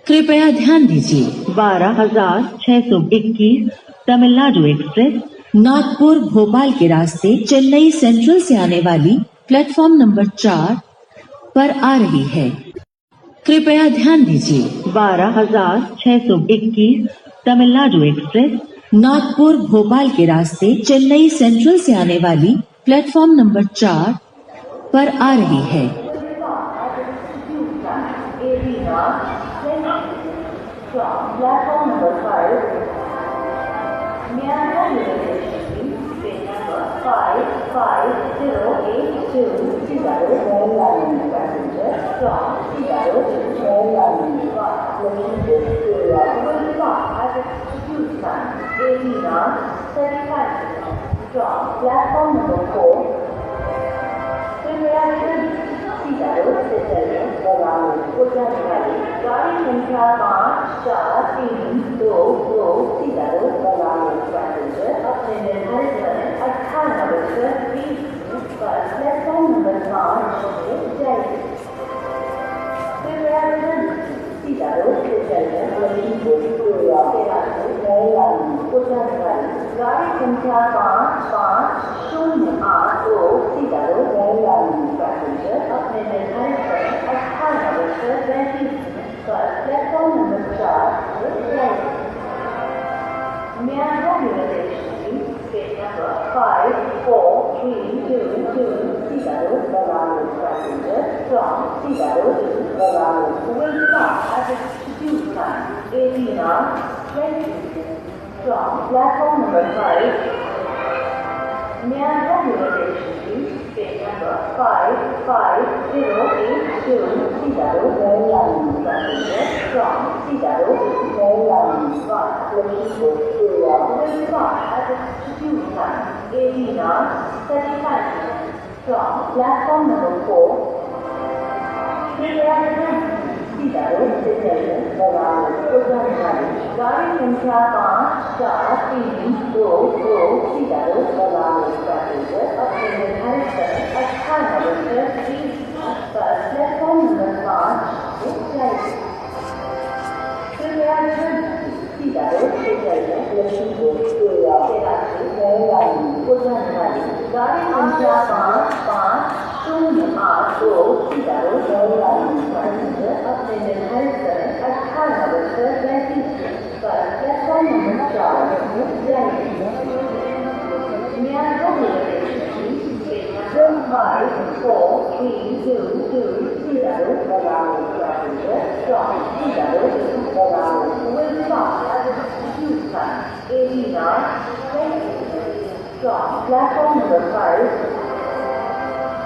कृपया ध्यान दीजिए 12,621 तमिलनाडु एक्सप्रेस नागपुर भोपाल के रास्ते चेन्नई सेंट्रल से आने वाली प्लेटफॉर्म नंबर 4 पर आ रही है। कृपया ध्यान दीजिए 12,621 तमिलनाडु एक्सप्रेस नागपुर भोपाल के रास्ते चेन्नई सेंट्रल से आने वाली प्लेटफॉर्म नंबर 4 पर आ रही है। From platform number 5, Myanmar Railway Station, train number 55082, Seattle, Maryland passenger from Seattle to Maryland. Located area will stop at execute time 18 hours 35 minutes from platform number 4. Seattle से उड़ाने वाली गाड़ी संख्या 54322 सीतापुर बंगाल पैसेंजर अपने निर्धारित समय 18:20 पर प्लेटफॉर्म नंबर 5 से जाएगी। सीतापुर से चलकर लखीमपुर खीरी के रास्ते उड़ाने वाली गाड़ी संख्या 55082 सीतापुर पैसेंजर अपने निर्धारित समय 18:35 पर प्लेटफॉर्म नंबर 4 से जाएगी। Myanmar Railway Station, train number 54322, Seattle, Bangalore passenger from Seattle to Bangalore will stop at execute time 18 hours 20 minutes from platform number 5. Myanmar Railway Station, train number 55082, Seattle, Maryland passenger from Seattle to Maryland. Lखीमपुर Kheri will stop at execute time 18 hours 35 minutes from platform number 4. Sitapur से चलकर बंगाल उड़ाने वाली गाड़ी संख्या 54322 Sitapur Bengal passenger अपने निर्धारित समय 18:20 पर प्लेटफॉर्म नंबर 5 से जाएगी। सीतापुर से चलकर लखीमपुर खीरी के रास्ते उड़ाने वाली गाड़ी संख्या 55082 सीतापुर पैसेंजर अपने निर्धारित समय 18:35 पर प्लेटफॉर्म नंबर 4 से जाएगी। Myanmar Railway Station, train number 54322, Seattle, Bangalore passenger from Seattle to Bangalore will stop at execute time 18 hours 20 minutes from platform number 5.